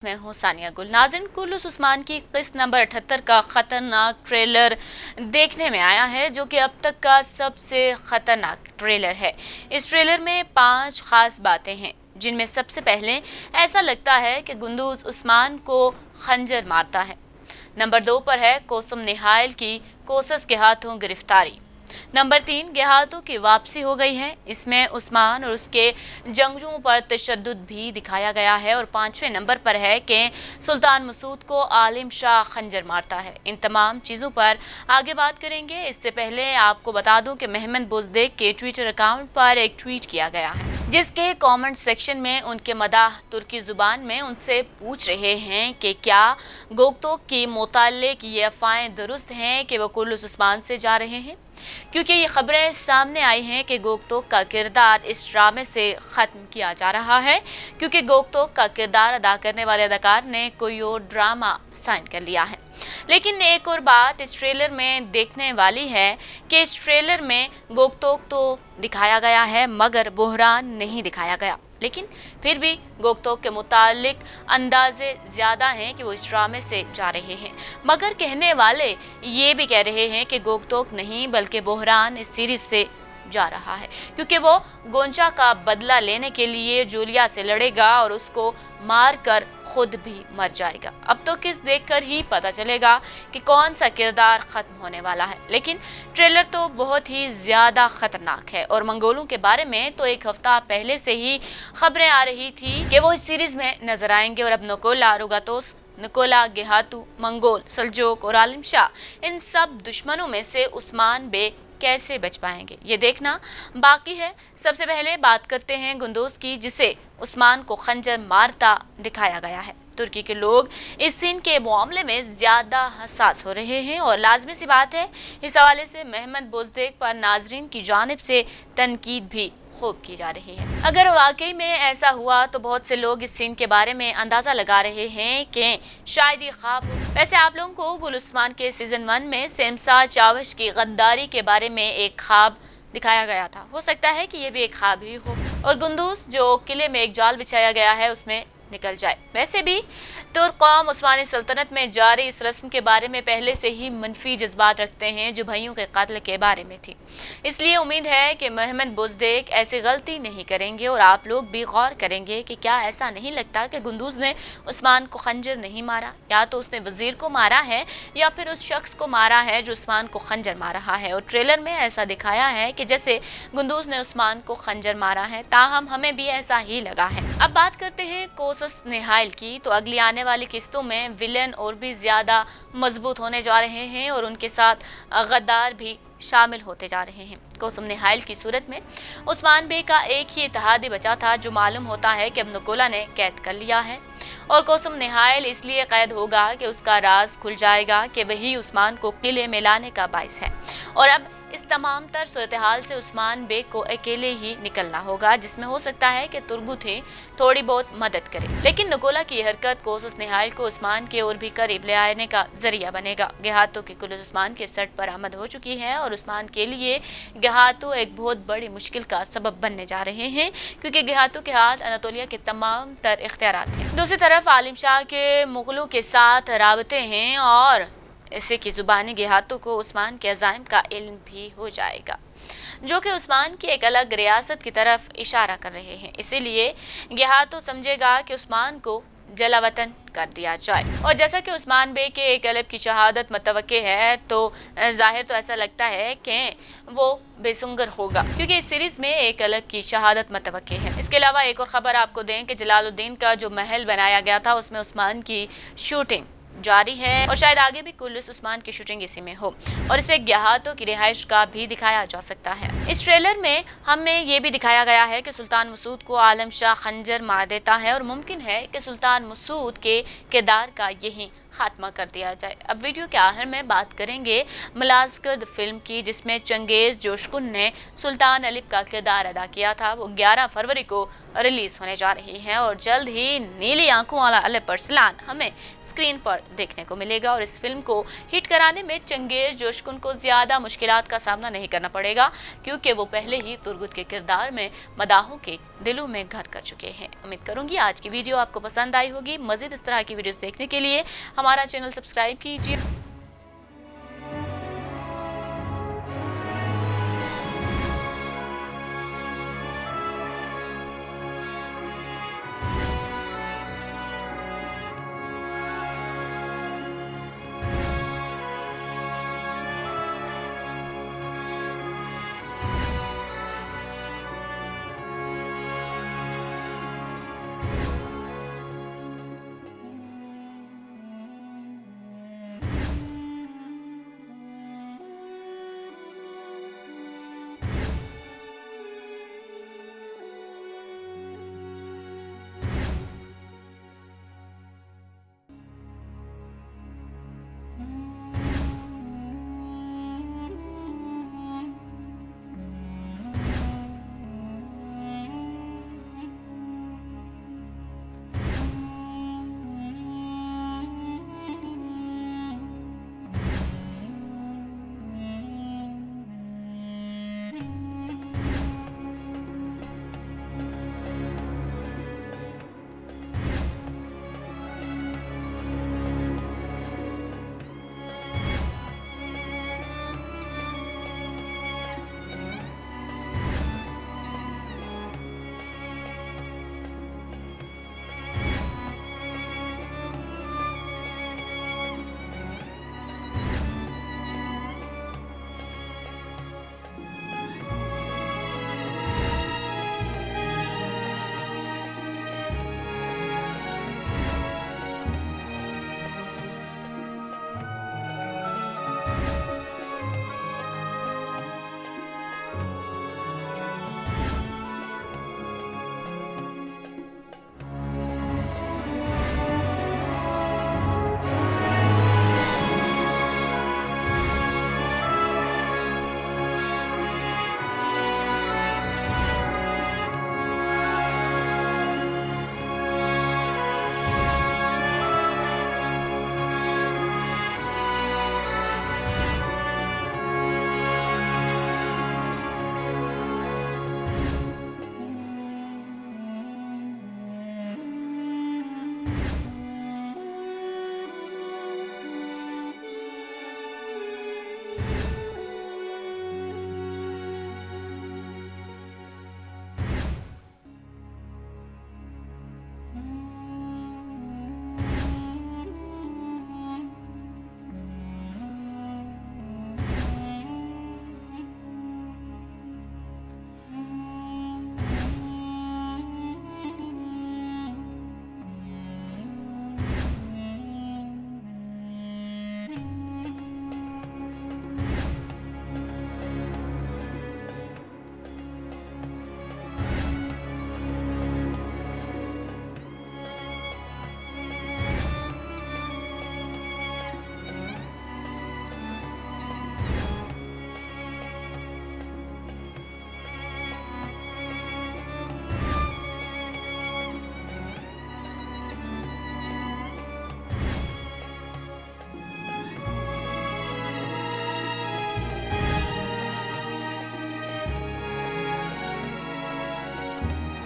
मैं हूं सानिया गुल। नाज़रीन, कुल्लूस उस्मान की किस्त नंबर 78 का खतरनाक ट्रेलर देखने में आया है, जो कि अब तक का सबसे खतरनाक ट्रेलर है। इस ट्रेलर में 5 खास बातें हैं, जिनमें सबसे पहले ऐसा लगता है कि कुल्लूस उस्मान को खंजर मारता है। नंबर 2 पर है कोसम निहाल की कोसस के हाथों गिरफ्तारी। नंबर 3, गेहातों की वापसी हो गई है। इसमें उस्मान और उसके जंगजुओं पर तशद्दुद भी दिखाया गया है। और 5वें नंबर पर है कि सुल्तान मसूद को आलिम शाह खंजर मारता है। इन तमाम चीज़ों पर आगे बात करेंगे। इससे पहले आपको बता दूं कि मेहमद बुज़दिक के ट्विटर अकाउंट पर एक ट्वीट किया गया है, जिसके कमेंट सेक्शन में उनके मदाह तुर्की जुबान में उनसे पूछ रहे हैं कि क्या गोगतोक की मुताल्लिक ये अफवाहें दुरुस्त हैं कि वो कुल्लूस उस्मान से जा रहे हैं, क्योंकि ये खबरें सामने आई हैं कि गोगतोक का किरदार इस ड्रामे से ख़त्म किया जा रहा है, क्योंकि गोगतोक का किरदार अदा करने वाले अदाकार ने कोई और ड्रामा साइन कर लिया है। लेकिन एक और बात इस ट्रेलर में देखने वाली है कि इस ट्रेलर में गोगतोक तो दिखाया गया है, मगर बुहरान नहीं दिखाया गया। लेकिन फिर भी गोगतोक के मुतालिक अंदाजे ज़्यादा हैं कि वो इस ड्रामे से जा रहे हैं, मगर कहने वाले ये भी कह रहे हैं कि गोगतोक नहीं बल्कि बुहरान इस सीरीज से जा रहा है, क्योंकि वो गोंचा का बदला लेने के लिए जूलिया से लड़ेगा और उसको मार कर खुद भी मर जाएगा। अब तो किस देखकर ही पता चलेगा कि कौन सा किरदार खत्म होने वाला है। लेकिन ट्रेलर तो बहुत ही ज्यादा खतरनाक है। और मंगोलों के बारे में तो एक हफ्ता पहले से ही खबरें आ रही थी कि वो इस सीरीज में नजर आएंगे। और अब नकोला, रुगातोस, निकोला, गेहातू, मंगोल, सल्जोक और आलिम शाह, इन सब दुश्मनों में से उस्मान बे कैसे बच पाएंगे, ये देखना बाकी है। सबसे पहले बात करते हैं गुंदोज की, जिसे उस्मान को खंजर मारता दिखाया गया है। तुर्की के लोग इस सीन के मामले में ज्यादा हसास हो रहे हैं और लाजमी सी बात है, इस हवाले से मेहमद बुज़दिक पर नाजरीन की जानिब से तनकीद भी खूब की जा रही है। अगर वाकई में ऐसा हुआ तो बहुत से लोग इस सीन के बारे में अंदाजा लगा रहे हैं कि शायद ये ख्वाब हो। वैसे आप लोगों को गुल उस्मान के सीजन 1 में सेमसा चावश की गद्दारी के बारे में एक ख्वाब दिखाया गया था। हो सकता है कि ये भी एक ख्वाब ही हो और गुंदूस जो किले में एक जाल बिछाया गया है उसमें निकल जाए। वैसे भी तुर्क कौम उस्मानी सल्तनत में जारी इस रस्म के बारे में पहले से ही मनफी जज्बात रखते हैं, जो भाइयों के कत्ल के बारे में थी। इसलिए उम्मीद है कि मेहमद बुज़दिक ऐसी गलती नहीं करेंगे और आप लोग भी गौर करेंगे कि क्या ऐसा नहीं लगता कि गुंदूज ने उस्मान को खंजर नहीं मारा, या तो उसने वजीर को मारा है या फिर उस शख्स को मारा है जो उस्मान को खंजर मार रहा है। और ट्रेलर में ऐसा दिखाया है कि जैसे गुंदूज ने उस्मान को खंजर मारा है, ताहम हमें भी ऐसा ही लगा है। अब बात करते हैं कोसस निहाल की। तो अगली आने वाली किस्तों में विलेन और भी ज्यादा मजबूत होने जा रहे हैं और उनके साथ गद्दार भी शामिल होते जा रहे हैं। कोसम निहाल की सूरत में उस्मान बे का एक ही इत्तेहादी बचा था, जो मालूम होता है कि अब नकोला ने कैद कर लिया है। और कोसम निहाल इसलिए कैद होगा कि उसका राज खुल जाएगा कि वही उस्मान को किले में लाने का बाइस है। और अब इस तमाम तर सूरत हाल से उस्मान बे को अकेले ही निकलना होगा, जिसमें हो सकता है कि तुर्गुत ही थोड़ी बहुत मदद करे। लेकिन नकोला की हरकत कोसस निहाल को उस्मान के और भी करीब ले आने का जरिया बनेगा। गेहातों की कुल्लूस उस्मान के सट पर आमद हो चुकी है और उस्मान के लिए गेहातों एक बहुत बड़ी मुश्किल का सबब बनने जा रहे हैं, क्योंकि गेहातों के हाथ अनातोलिया के तमाम तर इख्तियारात हैं। दूसरी तरफ आलिम शाह के मुगलों के साथ राबते हैं और इससे की जुबानी गेहातों को उस्मान के अज़ाइम का इल्म भी हो जाएगा, जो कि उस्मान की एक अलग रियासत की तरफ इशारा कर रहे हैं। इसीलिए गेहातों समझेगा कि उस्मान को जलावतन कर दिया जाए। और जैसा कि उस्मान बे के एक अलग की शहादत मतवक्के है, तो जाहिर तो ऐसा लगता है कि वो बेसुंगर होगा, क्योंकि इस सीरीज में एक अलग की शहादत मतवक्के है। इसके अलावा एक और खबर आपको दें कि जलालुद्दीन का जो महल बनाया गया था उसमें उस्मान की शूटिंग जारी है और शायद आगे भी कुल्लूस उस्मान की शूटिंग इसी में हो और इसे गेहातों की रिहाइश का भी दिखाया जा सकता है। इस ट्रेलर में हमें ये भी दिखाया गया है कि सुल्तान मसूद को आलम शाह खंजर मार देता है और मुमकिन है कि सुल्तान मसूद के किरदार का यही खात्मा कर दिया जाए। अब वीडियो के आखिर में बात करेंगे मुलाज़कद फिल्म की, जिसमें चंगेज जोशकुन ने सुल्तान अलिप का किरदार अदा किया था। वो 11 फरवरी को रिलीज होने जा रही है और जल्द ही नीली आंखों वाला अलिप अरसलान हमें स्क्रीन पर देखने को मिलेगा। और इस फिल्म को हिट कराने में चंगेज जोशकुन को ज्यादा मुश्किलात का सामना नहीं करना पड़ेगा, क्योंकि वो पहले ही तुर्गुत के किरदार में मदाहों के دلوں میں گھر کر چکے ہیں۔ امید کروں گی آج کی ویڈیو آپ کو پسند آئی ہوگی۔ مزید اس طرح کی ویڈیوز دیکھنے کے لیے ہمارا چینل سبسکرائب کیجیے۔